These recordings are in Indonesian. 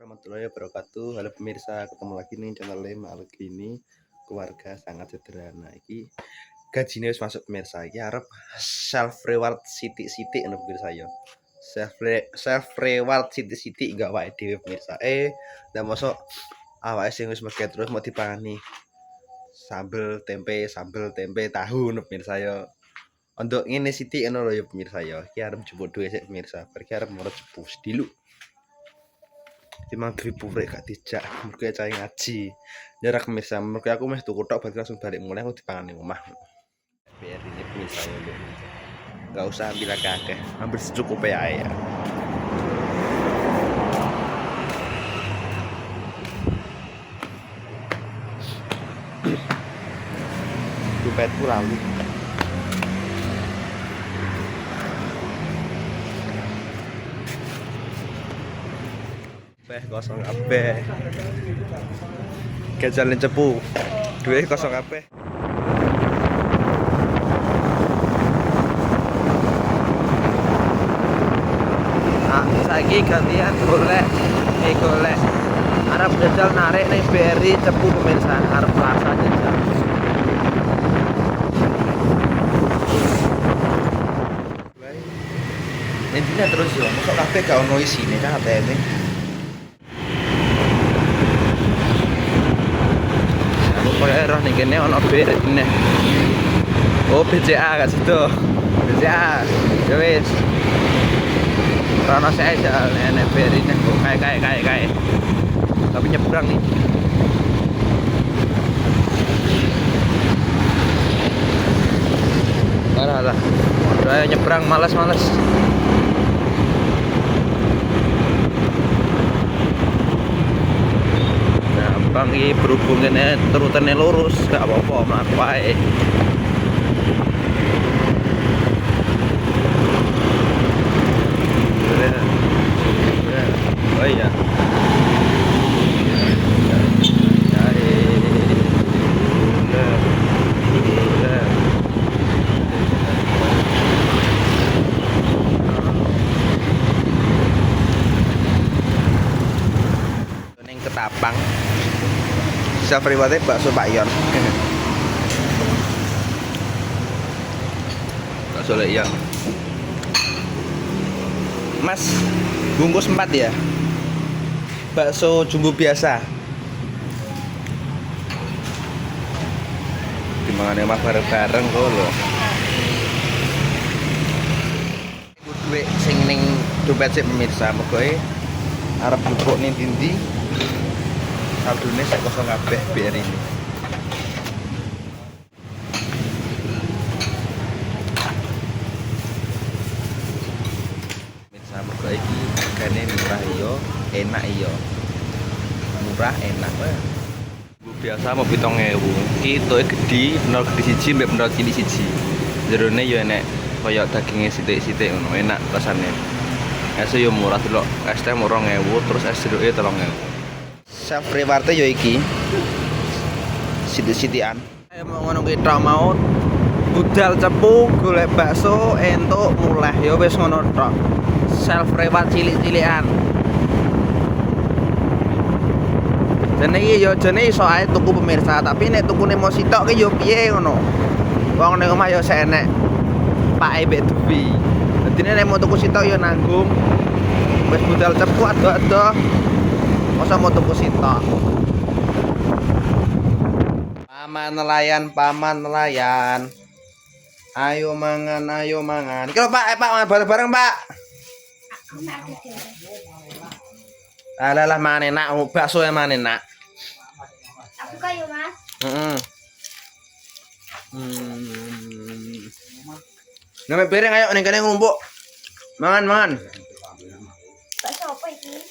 Warahmatullahi wabarakatuh. Halo pemirsa, ketemu lagi nih channel Malu gini keluarga sangat sederhana. Iki gajinya wis masuk pemirsa. Iki harap self reward siti-siti untuk pemirsa yo. Self reward siti-siti enggak wae dhewe pemirsa. Dan mosok awake sing wis meget terus mau dipangani sambel tempe tahu untuk pemirsa yo. Untuk ini siti ngono lho ya pemirsa yo. Iki arep jupuk duwe sik pemirsa. Pergi arep mau jupuk dilu. Timang drip purek gak dijak mergo cah ngaji jarak pemirsa mergo aku meh tuku tok berarti langsung balik mulai aku dipangani omah biar ini pemirsa ya gak usah ambil akeh hampir secukupnya ya dompetku lalu kosong kabeh kejalin cepu duit kosong kabeh nah saiki gantian golek arep jajal narik ning BRI cepu pemirsa arep Plaza jajal intinya terus yo mosok kabeh gak ono isine kan ATM kayak roh nih kene ono BRI. Oh BCA gak situ. BCA. Ya wis. Rono saya jalan nek BRI nek kayak. Tapi nyebrang nih. Alah. Udah nyebrang malas. Bang iki berhubungane turutane lurus gak apa-apa mlaku wae. Oh iya. Ning Ketapang self rewardnya bakso Pak Yon. Bakso Leon. Mas, bungkus 4 ya? Bakso jumbo biasa. Dimangane mah bareng-bareng kok lho. Duit sing ning dompet sik pemirsa, mergo arep jupuk ning ndi saldune saya kosong kabeh biar ini. Mirsa mergo iki hargane murah iyo, enak iyo. Murah enak wae. Biasa mau 7.000. Iki toke gedhi, bener gedhi siji mbek bener cilik siji. Jerone yo enek koyo daginge sithik-sithik ngono, enak rasane. Es yo murah delok, es teh 2.000 terus es jeruke 3.000. Self reward yo iki siti-sitian mau ngono kita mau budal cepu golek bakso entuk muleh ya wis ngono tok self reward cilik-cilikan jane iki yo jane iso ae tuku pemirsa tapi nek tukune mau sitok ki yo piye ngono wong ning omah yo senek pake mbek duwi dadi nek mau tuku sitok yo nanggung wis budal cepu ado-ado masa mau tuku sitok. Paman nelayan. Ayo mangan. Iki lho Pak, Pak bareng-bareng Pak. Alah mangan enak, bakso yang mangan enak. Aku kayu Mas. Ngambil piring ayo ning kene ngumpuk. Mangan. Bakso apa iki?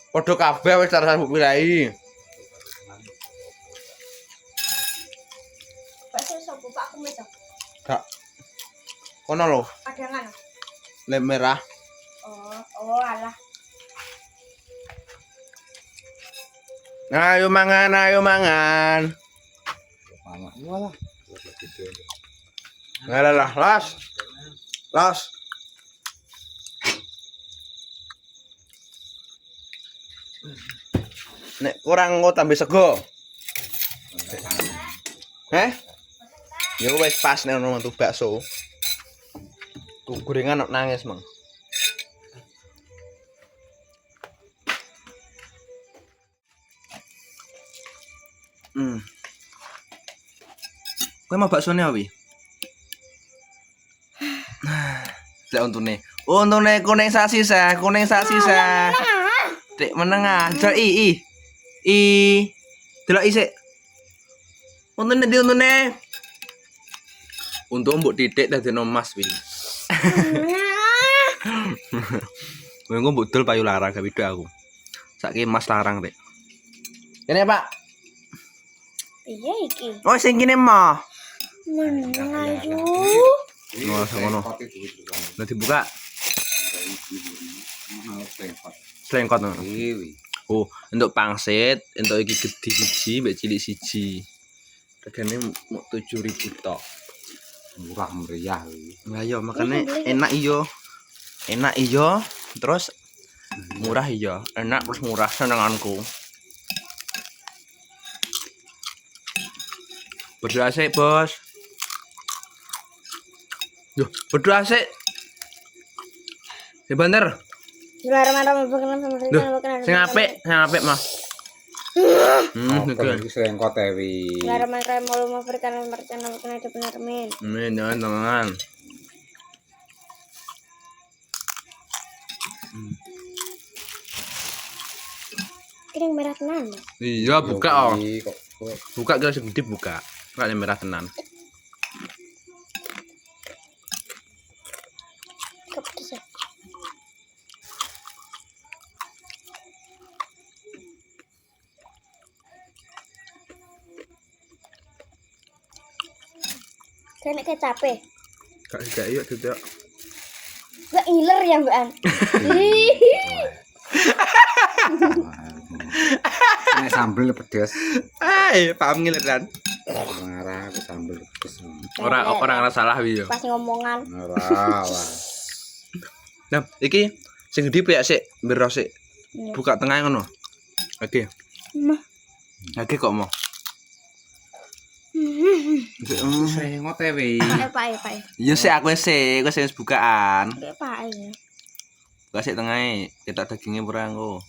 Padha kabeh wis cara mbok pirai. Bakso sapa Pak kumis to? Gak. Kono lho, Padangan. lem merah. Oh alah. Ayo mangan. Walah. Las. Nek kurang engko tambah sego. Heh? Ya wis pas nek ono mantu bakso. Gorengan nangis, Mang. Kowe mau baksone apa? Lek untune. Untune kuning sak sisa, kuning sak sisa. Dik menengah, jol i. Delok isik. Untune ndi untune? Untung mbok titik dadekno emas wi. Kowe engko mbok dol payu larang gak beda aku. Saiki emas larang, Dik. Kene, Pak. Iya iki. Oh, sing kene mah. Meneng ayu. Oh, ngono. Lah dibuka. Slengkot. Oh, untuk pangsit, untuk iki gede siji, mbek cilik siji. Regane mok 7.000 tok. Murah meriah. Lah yo makane enak iyo. Enak iyo, terus murah iyo. Enak terus murah senenganku. Berdoa sik, Bos. Yo, berdoa sik. Ya bener. Bismillahirrahmanirrahim. Sing apik, Mas. Iki selengkot ewi. Bismillahirrahmanirrahim. Mau memberikan mercana bukan ada benar amin. Amin, jangan tangan. Kering merah tenan. Iya, buka oh. Kok Buka gelas gede buka. Buka yang merah tenan. Kepedesan. Kayaknya kecape. Gak iya tidak. Gak ngiler ya, Mbak An. nek sambel pedes. Paham ngileran. Ngarah sambel pedes. Orang salah wi yo. Pas ngomongan. Ora. Nah, iki sing gede piye sik, mbero sik. Iya. Buka tengah ngono. Oke. Mah. Oke kok mau. Selengkot ewi. Pak. Iya sik aku sik bukaan. Pak ya. Buka sik tengahe, ketok dagingnya ora engko.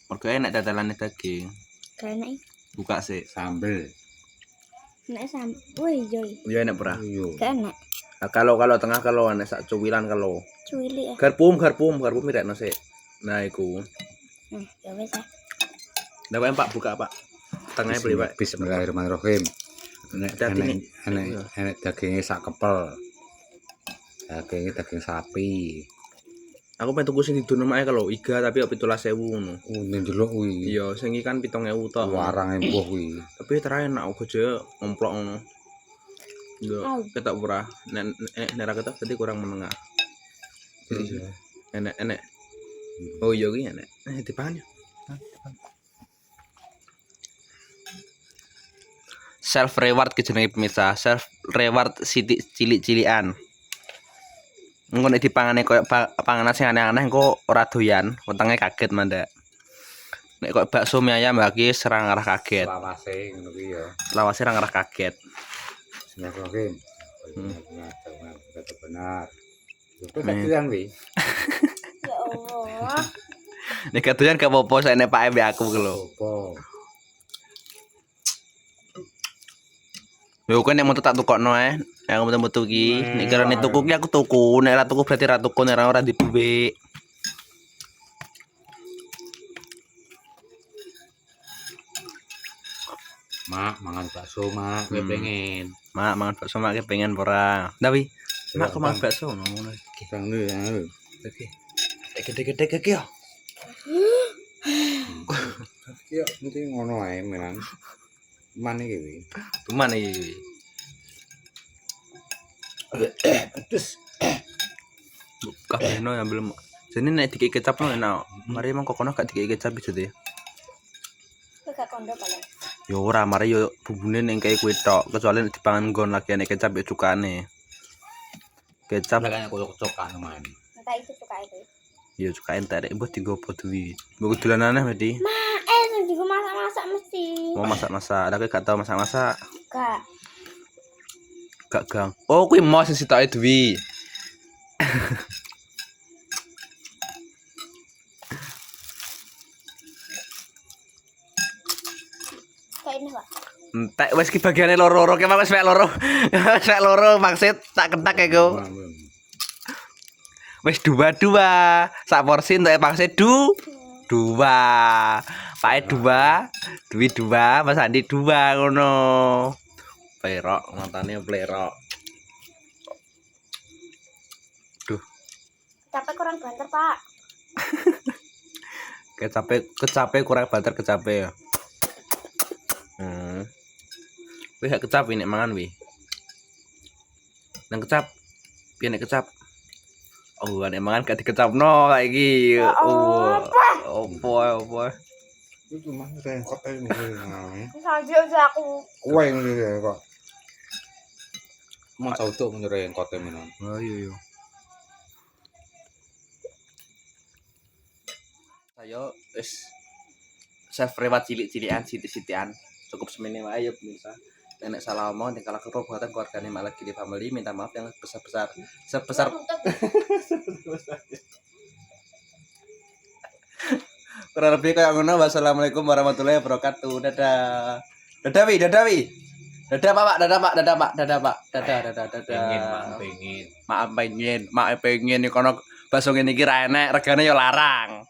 Mergo enak datalane daging. Kayaknya Buka sik. Sambel. nek sam. Woi, joy. Iya enak ora. Yo. Gak enak. Nah, kalau tengah kalau enak sak cuwilan kalau. Cuili ya. Garpum mirekno sik. Nah, iku. Ya wes ya. Lah Pak buka, Pak. Tengahnya beli, Pak. Bismillahirrahmanirrahim. Hati-hati nih. Enek dagingnya sak kepel. Dagingnya daging sapi. Aku pengen tuku sing didono mae kalau iga tapi 17.000 ngono. Ndelok kuwi. Iya, sing iki kan 7.000 tok. Warang empuh kuwi. Tapi terus enak aku aja ngomplok ngono. Yo, ketok murah. Nek ra ketok berarti kurang menengah. Jadi enak. Oh iya ki enak. Dipangan ya. Self reward ke jenenge pemirsa, self reward sithik cilik-cilikan. Engko nek dipangane koyo panganan sing aneh-aneh engko ora doyan, wetenge kaget mandak. Nek koyo bakso mie ayam iki serang arah kaget. Lawase ngono kuwi ya. Lawase ra arah kaget. Bismillahirrahmanirrahim. Benar. Itu kajian wi. Ya Allah. Nek kadoyan gak apa-apa sak nek Pak mbek aku ku lho. Apa? Lho kan nek metu tak tukokno ae. Nek aku metu ki, nek karane tuku ki aku tuku, nek ra tuku berarti ra tuku, nek ora diduwe. Mak, mangan bakso, Mak. Kowe pengen. Mak mangan bakso mak pengen ora. Tapi mak kok mangan bakso ngono iki. Bang lu ya. Oke. Gede-gede iki yo. Ya, mesti ngono ae memang. Man iki wi. Cuman iki. Terus Kabehno ya belum. Jane nek dikek kecap no enak. Mari emang kokono gak dikek kecap bisa deh. Kowe gak kondo paling. Yo ora, mari yo bumbune ning kae kuwi tok, kecuali nek dipangan nggon lagi nek kecap yo cukane. Kecap kayaknya kocok-kocokan main. Entah itu suka itu. Ya suka entek rek mbok digopo duwi. Mbok dolanane berarti. Juga masak-masak mesti. Mau masak-masak, ada gak tau masak-masak. Kak. Gak gang. Oh, kuwi mau sing sitoke duwi. Kayak ini, Pak. Entek wis ki bagiane loro-loro ki wis mek loro. Wis mek loro maksud tak kentak iku. Wis dua-dua. Sak porsi entuk pangsit dua. Pak dua, duwi dua, Mas Andi dua ngono. Plerok, matane plerok. Duh, Capek kurang banter, Pak. kecape kurang banter kecape ya. Wih gak kecap nek mangan wih. Nang kecap. Piye nek kecap? Oh, nek mangan gak dikecapno kayak iki. Opo. Itu mah rengkot ae ngene. Saja aku. Kowe ngene kok. Mau cautuk rengkot e menan. Oh iya. Saya wis chef lewat cilik-cilikan siti-sitian. Cukup semene wae ya pemirsa. Nenek salah omong dan kalau keperbuatan keluarganya malah Gili Family minta maaf yang sebesar kurang lebih kayak ngono. Wassalamualaikum warahmatullahi wabarakatuh. Dadah. Dadah wi. Dadah Pak. Pengen. Maaf pengen iki kono bakso ngene iki ra enek, regane ya larang.